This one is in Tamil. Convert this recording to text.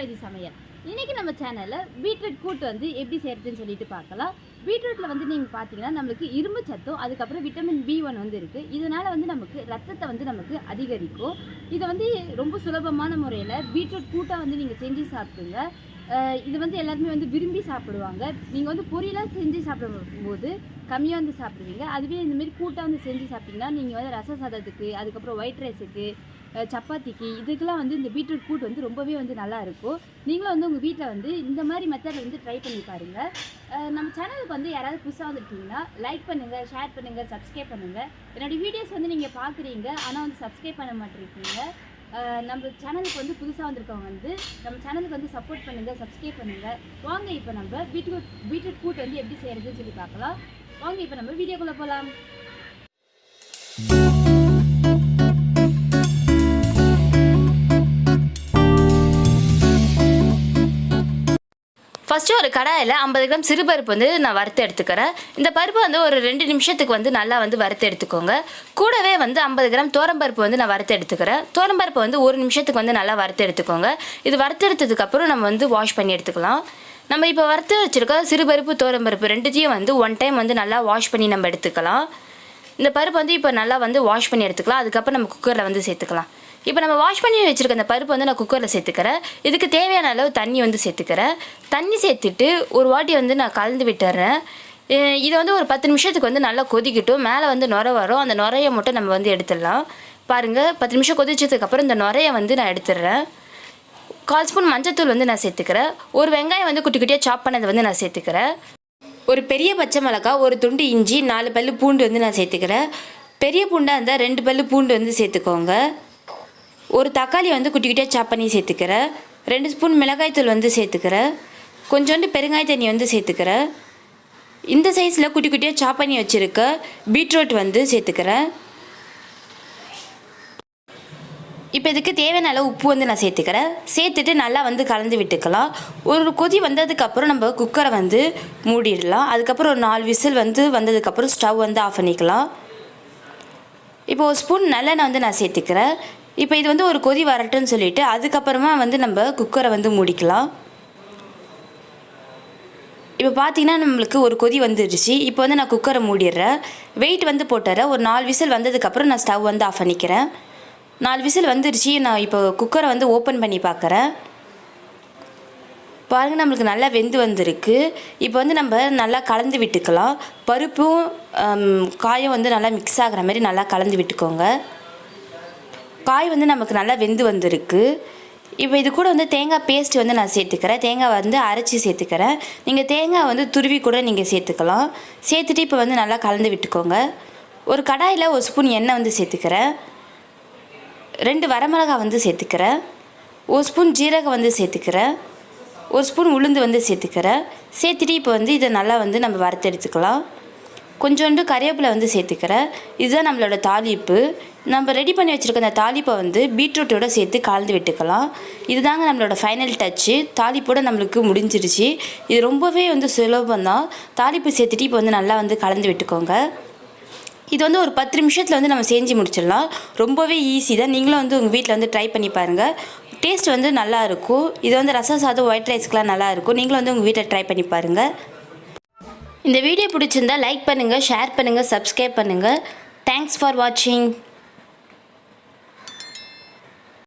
S.Revathi சமையல். இன்னைக்கு நம்ம சேனல்ல பீட்ரூட் கூட்டு வந்து எப்படி செய்யறதுன்னு சொல்லிட்டு பார்க்கலாம். பீட்ரூட்ல வந்து நீங்க பாத்தீங்கன்னா நமக்கு இரும்பு சத்தும் அதுக்கப்புறம் விட்டமின் B1 வந்து இருக்கு. இதனால வந்து நமக்கு ரத்தத்தை வந்து நமக்கு அதிகரிக்கும். இதை வந்து ரொம்ப சுலபமான முறையில் பீட்ரூட் கூட்டை வந்து நீங்கள் செஞ்சு சாப்பிடுங்க. இது வந்து எல்லாருமே வந்து விரும்பி சாப்பிடுவாங்க. நீங்கள் வந்து பொரியலாக செஞ்சு சாப்பிடும்போது கம்மியாக வந்து சாப்பிடுவீங்க. அதுவே இந்தமாரி கூட்டாக வந்து செஞ்சு சாப்பிட்டிங்கன்னா நீங்கள் வந்து ரச சாதத்துக்கு அதுக்கப்புறம் ஒயிட் ரைஸுக்கு சப்பாத்திக்கு இதுக்கெல்லாம் வந்து இந்த பீட்ரூட் கூட்டு வந்து ரொம்பவே வந்து நல்லா இருக்கும். நீங்களும் வந்து உங்கள் வீட்டில் வந்து இந்த மாதிரி மெத்தடில் வந்து ட்ரை பண்ணி பாருங்கள். நம்ம சேனலுக்கு வந்து யாராவது புதுசாக வந்துட்டீங்கன்னா லைக் பண்ணுங்கள், ஷேர் பண்ணுங்கள், சப்ஸ்கிரைப் பண்ணுங்கள். என்னோடய வீடியோஸ் வந்து நீங்கள் பார்க்குறீங்க ஆனால் வந்து சப்ஸ்கிரைப் பண்ண மாட்டேருக்கீங்க. நம்ம சேனலுக்கு வந்து புதுசாக வந்திருக்கவங்க வந்து நம்ம சேனலுக்கு வந்து சப்போர்ட் பண்ணுங்கள், சப்ஸ்கிரைப் பண்ணுங்கள். வாங்க இப்போ நம்ம பீட்ரூட் கூட்டு வந்து எப்படி செய்கிறதுன்னு சொல்லி பார்க்கலாம். வாங்க இப்போ நம்ம வீடியோக்குள்ளே போகலாம். ஃபஸ்ட்டு ஒரு கடாயில் 50 கிராம் சிறுபருப்பு வந்து நான் வறுத்து எடுத்துக்கிறேன். இந்த பருப்பு வந்து ஒரு 2 நிமிஷத்துக்கு வந்து நல்லா வந்து வறுத்து எடுத்துக்கோங்க. கூடவே வந்து 50 கிராம் தோரம்பருப்பு வந்து நான் வறுத்து எடுத்துக்கிறேன். தோரம்பருப்பு வந்து 1 நிமிஷத்துக்கு வந்து நல்லா வறுத்து எடுத்துக்கோங்க. இது வறுத்து எடுத்ததுக்கப்புறம் நம்ம வந்து வாஷ் பண்ணி எடுத்துக்கலாம். நம்ம இப்போ வறுத்து வச்சுருக்க சிறுபருப்பு தோரம்பருப்பு ரெண்டுத்தையும் வந்து 1 டைம் வந்து நல்லா வாஷ் பண்ணி நம்ம எடுத்துக்கலாம். இந்த பருப்பு வந்து இப்போ நல்லா வந்து வாஷ் பண்ணி எடுத்துக்கலாம். அதுக்கப்புறம் நம்ம குக்கரில் வந்து சேர்த்துக்கலாம். இப்போ நம்ம வாஷ் பண்ணி வச்சுருக்க அந்த பருப்பு வந்து நான் குக்கரில் சேர்த்துக்கிறேன். இதுக்கு தேவையான அளவு தண்ணி வந்து சேர்த்துக்கிறேன். தண்ணி சேர்த்துட்டு ஒரு வாட்டி வந்து நான் கலந்து விட்டுறேன். இதை வந்து ஒரு 10 நிமிஷத்துக்கு வந்து நல்லா கொதிக்கட்டும். மேலே வந்து நுரை வரும். அந்த நுரையை மட்டும் நம்ம வந்து எடுத்துடலாம். பாருங்கள், 10 நிமிஷம் கொதிச்சதுக்கப்புறம் இந்த நுரையை வந்து நான் எடுத்துடுறேன். 1/4 ஸ்பூன் மஞ்சத்தூள் வந்து நான் சேர்த்துக்கிறேன். ஒரு வெங்காயம் வந்து குட்டி குட்டியாக சாப் பண்ணதை வந்து நான் சேர்த்துக்கிறேன். ஒரு பெரிய பச்சை மிளகாய், ஒரு துண்டு இஞ்சி, 4 பல்லு பூண்டு வந்து நான் சேர்த்துக்கிறேன். பெரிய பூண்டாக இருந்தால் 2 பல்லு பூண்டு வந்து சேர்த்துக்கோங்க. ஒரு தக்காளி வந்து குட்டி குட்டியாக சாப் பண்ணி சேர்த்துக்கிறேன். 2 ஸ்பூன் மிளகாய்த்தூள் வந்து சேர்த்துக்கிறேன். கொஞ்சோண்டு பெருங்காய தண்ணி வந்து சேர்த்துக்கிறேன். இந்த சைஸில் குட்டி குட்டியாக சாப் பண்ணி வச்சுருக்க பீட்ரூட் வந்து சேர்த்துக்கிறேன். இப்போ இதுக்கு தேவையான அளவு உப்பு வந்து நான் சேர்த்துக்கிறேன். சேர்த்துட்டு நல்லா வந்து கலந்து விட்டுக்கலாம். ஒரு கொதி வந்ததுக்கப்புறம் நம்ம குக்கரை வந்து மூடிடலாம். அதுக்கப்புறம் ஒரு 4 விசில் வந்து வந்ததுக்கப்புறம் ஸ்டவ் வந்து ஆஃப் பண்ணிக்கலாம். இப்போ ஒரு ஸ்பூன் நல்லெண்ணெய் வந்து நான் சேர்த்துக்கிறேன். இப்போ இது வந்து ஒரு கொதி வரட்டுன்னு சொல்லிவிட்டு அதுக்கப்புறமா வந்து நம்ம குக்கரை வந்து மூடிக்கலாம். இப்போ பார்த்தீங்கன்னா நம்மளுக்கு ஒரு கொதி வந்துடுச்சு. இப்போ வந்து நான் குக்கரை மூடிடுறேன். வெயிட் வந்து போட்டுறேன். ஒரு 4 விசில் வந்ததுக்கப்புறம் நான் ஸ்டவ் வந்து ஆஃப் பண்ணிக்கிறேன். 4 விசில் வந்துடுச்சு. நான் இப்போ குக்கரை வந்து ஓப்பன் பண்ணி பார்க்குறேன். பாருங்கள், நம்மளுக்கு நல்லா வெந்து வந்திருக்கு. இப்போ வந்து நம்ம நல்லா கலந்து விட்டுக்கலாம். பருப்பும் காயும் வந்து நல்லா மிக்ஸ் ஆகிற மாதிரி நல்லா கலந்து விட்டுக்கோங்க. காய் வந்து நமக்கு நல்லா வெந்து வந்திருக்கு. இப்போ இது கூட வந்து தேங்காய் பேஸ்ட் வந்து நான் சேர்த்துக்கிறேன். தேங்காய் வந்து அரைச்சி சேர்த்துக்கிறேன். நீங்கள் தேங்காய் வந்து துருவி கூட நீங்கள் சேர்த்துக்கலாம். சேர்த்துட்டு இப்போ வந்து நல்லா கலந்து விட்டுக்கோங்க. ஒரு கடாயில் 1 ஸ்பூன் எண்ணெய் வந்து சேர்த்துக்கிறேன். 2 வரமிளகாய் வந்து சேர்த்துக்கிறேன். 1 ஸ்பூன் ஜீரகம் வந்து சேர்த்துக்கிறேன். 1 ஸ்பூன் உளுந்து வந்து சேர்த்துக்கிறேன். சேர்த்துட்டு இப்போ வந்து இதை நல்லா வந்து நம்ம வறுத்து எடுத்துக்கலாம். கொஞ்சோண்டு கறிவேப்பிலை வந்து சேர்த்துக்கிறேன். இதுதான் நம்மளோட தாளிப்பு. நம்ம ரெடி பண்ணி வச்சுருக்க அந்த தாளிப்பை வந்து பீட்ரூட்டோடு சேர்த்து கலந்து விட்டுக்கலாம். இதுதாங்க நம்மளோட ஃபைனல் டச்சு. தாளிப்போடு நம்மளுக்கு முடிஞ்சிருச்சு. இது ரொம்பவே வந்து சுலபந்தான். தாளிப்பு சேர்த்துட்டு இப்போ வந்து நல்லா வந்து கலந்து விட்டுக்கோங்க. இது வந்து ஒரு 10 நிமிஷத்தில் வந்து நம்ம செஞ்சு முடிச்சிடலாம். ரொம்பவே ஈஸி தான். நீங்களும் வந்து உங்கள் வீட்டில் வந்து ட்ரை பண்ணி பாருங்கள். டேஸ்ட் வந்து நல்லாயிருக்கும். இது வந்து ரசம் சாதம் ஒயிட் ரைஸ்க்கெலாம் நல்லாயிருக்கும். நீங்களும் வந்து உங்கள் வீட்டில் ட்ரை பண்ணி பாருங்கள். இந்த வீடியோ பிடிச்சிருந்தால் லைக் பண்ணுங்கள், ஷேர் பண்ணுங்கள், சப்ஸ்கிரைப் பண்ணுங்கள். தேங்க்ஸ் ஃபார் வாட்சிங்.